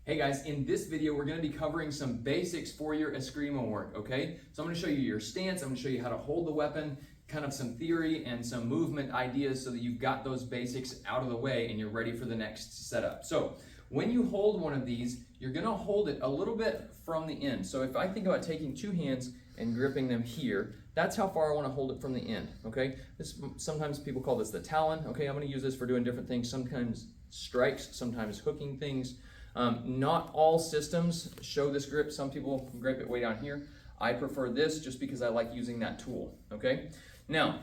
Hey guys, in this video, we're gonna be covering some basics for your Escrima work, okay? So I'm gonna show you your stance, I'm gonna show you how to hold the weapon, kind of some theory and some movement ideas so that you've got those basics out of the way and you're ready for the next setup. So when you hold one of these, you're gonna hold it a little bit from the end. So if I think about taking two hands and gripping them here, that's how far I wanna hold it from the end, okay? Sometimes people call this the talon, okay? I'm gonna use this for doing different things, sometimes strikes, sometimes hooking things. Not all systems show this grip. Some people grip it way down here. I prefer this just because I like using that tool, okay? Now,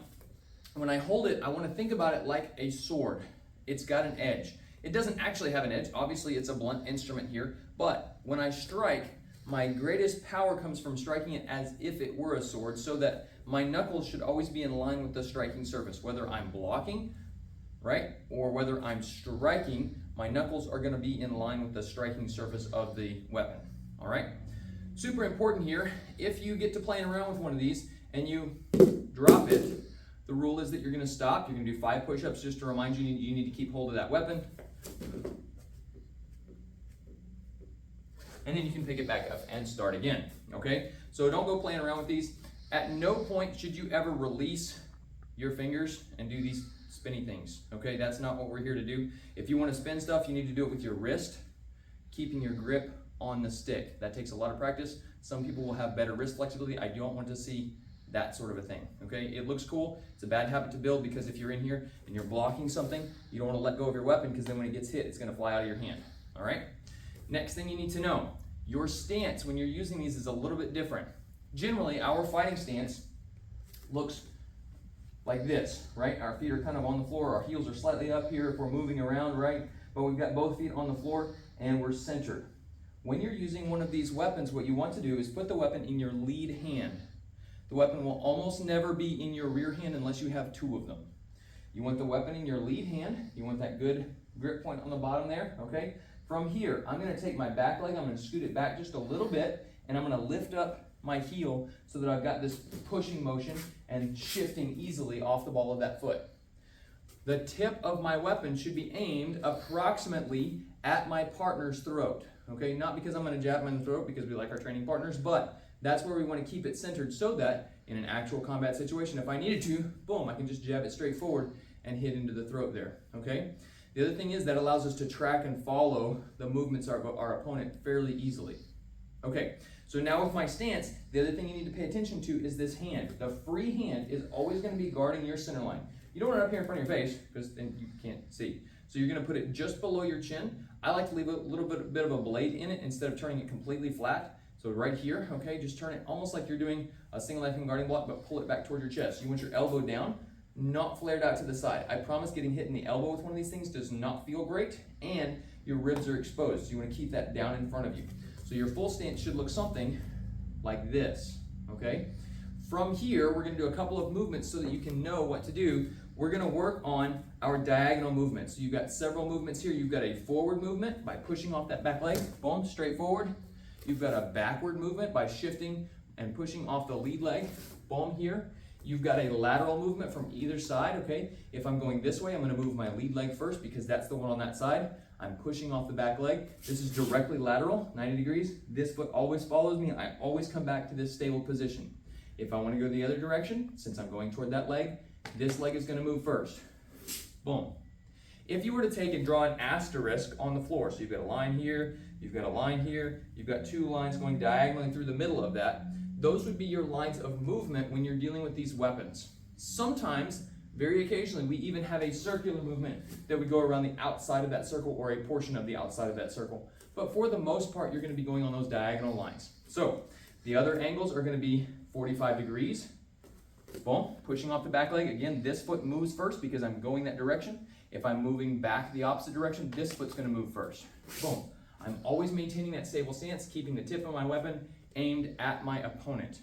when I hold it, I want to think about it like a sword. It's got an edge. It doesn't actually have an edge. Obviously, it's a blunt instrument here, but when I strike, my greatest power comes from striking it as if it were a sword, so that my knuckles should always be in line with the striking surface, whether I'm blocking, right, or whether I'm striking, my knuckles are gonna be in line with the striking surface of the weapon, all right? Super important here, if you get to playing around with one of these and you drop it, the rule is that you're gonna stop. You're gonna do 5 push-ups just to remind you you need to keep hold of that weapon. And then you can pick it back up and start again, okay? So don't go playing around with these. At no point should you ever release your fingers and do these spinny things, okay? That's not what we're here to do. If you want to spin stuff, you need to do it with your wrist, keeping your grip on the stick. That takes a lot of practice. Some people will have better wrist flexibility. I don't want to see that sort of a thing, okay? It looks cool. It's a bad habit to build because if you're in here and you're blocking something, you don't want to let go of your weapon because then when it gets hit, it's going to fly out of your hand, all right? Next thing you need to know, your stance when you're using these is a little bit different. Generally, our fighting stance looks like this, right? Our feet are kind of on the floor, our heels are slightly up here if we're moving around, right? But we've got both feet on the floor and we're centered. When you're using one of these weapons, what you want to do is put the weapon in your lead hand. The weapon will almost never be in your rear hand unless you have 2 of them. You want the weapon in your lead hand, you want that good grip point on the bottom there, okay? From here, I'm gonna take my back leg, I'm gonna scoot it back just a little bit, and I'm gonna lift up my heel so that I've got this pushing motion and shifting easily off the ball of that foot. The tip of my weapon should be aimed approximately at my partner's throat, okay? Not because I'm gonna jab him in the throat because we like our training partners, but that's where we wanna keep it centered so that in an actual combat situation, if I needed to, boom, I can just jab it straight forward and hit into the throat there, okay? The other thing is that allows us to track and follow the movements of our opponent fairly easily. Okay, so now with my stance, the other thing you need to pay attention to is this hand. The free hand is always going to be guarding your center line. You don't want it up here in front of your face because then you can't see. So you're going to put it just below your chin. I like to leave a little bit of a blade in it instead of turning it completely flat. So right here, okay, just turn it almost like you're doing a single knife and guarding block, but pull it back toward your chest. You want your elbow down, not flared out to the side. I promise getting hit in the elbow with one of these things does not feel great, and your ribs are exposed. So you want to keep that down in front of you. So your full stance should look something like this, okay? From here, we're gonna do a couple of movements so that you can know what to do. We're gonna work on our diagonal movements. So you've got several movements here. You've got a forward movement by pushing off that back leg, boom, straight forward. You've got a backward movement by shifting and pushing off the lead leg, boom, here. You've got a lateral movement from either side, okay? If I'm going this way, I'm gonna move my lead leg first because that's the one on that side. I'm pushing off the back leg. This is directly lateral, 90 degrees. This foot always follows me. I always come back to this stable position. If I want to go the other direction, since I'm going toward that leg, this leg is going to move first. Boom. If you were to take and draw an asterisk on the floor, so you've got a line here, you've got a line here, you've got 2 lines going diagonally through the middle of that, those would be your lines of movement when you're dealing with these weapons. Sometimes, very occasionally, we even have a circular movement that would go around the outside of that circle or a portion of the outside of that circle. But for the most part, you're going to be going on those diagonal lines. So the other angles are going to be 45 degrees. Boom, pushing off the back leg. Again, this foot moves first because I'm going that direction. If I'm moving back the opposite direction, this foot's going to move first. Boom. I'm always maintaining that stable stance, keeping the tip of my weapon aimed at my opponent.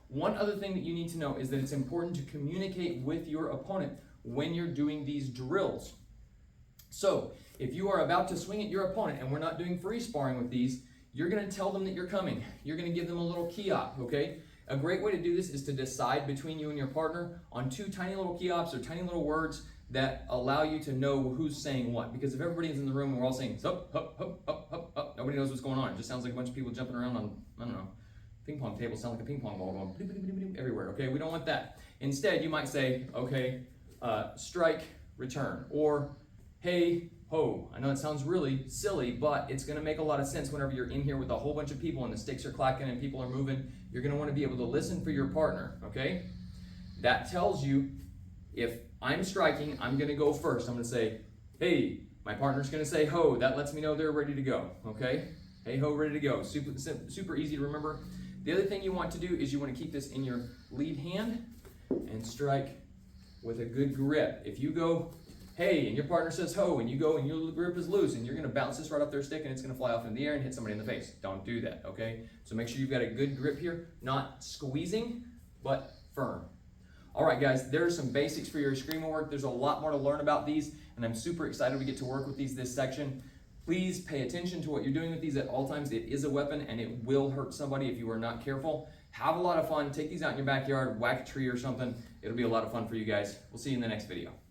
One other thing that you need to know is that it's important to communicate with your opponent when you're doing these drills. So if you are about to swing at your opponent and we're not doing free sparring with these, you're going to tell them that you're coming. You're going to give them a little key op, okay? A great way to do this is to decide between you and your partner on 2 tiny little key ops or tiny little words that allow you to know who's saying what. Because if everybody is in the room and we're all saying, up, up, up, up, up, Nobody knows what's going on. It just sounds like a bunch of people jumping around on, I don't know, ping pong tables sound like a ping pong ball going everywhere, okay? We don't want that. Instead, you might say, okay, strike, return, or hey, ho. I know it sounds really silly, but it's gonna make a lot of sense whenever you're in here with a whole bunch of people and the sticks are clacking and people are moving. You're gonna wanna be able to listen for your partner, okay? That tells you if I'm striking, I'm gonna go first. I'm gonna say, hey, my partner's gonna say ho. That lets me know they're ready to go, okay? Hey, ho, ready to go. Super easy to remember. The other thing you want to do is you want to keep this in your lead hand and strike with a good grip. If you go, hey, and your partner says ho, and you go and your grip is loose, and you're going to bounce this right off their stick, and it's going to fly off in the air and hit somebody in the face. Don't do that, okay? So make sure you've got a good grip here, not squeezing, but firm. All right, guys, there's some basics for your Escrima work. There's a lot more to learn about these, and I'm super excited we get to work with these this section. Please pay attention to what you're doing with these at all times. It is a weapon, and it will hurt somebody if you are not careful. Have a lot of fun. Take these out in your backyard, whack a tree or something. It'll be a lot of fun for you guys. We'll see you in the next video.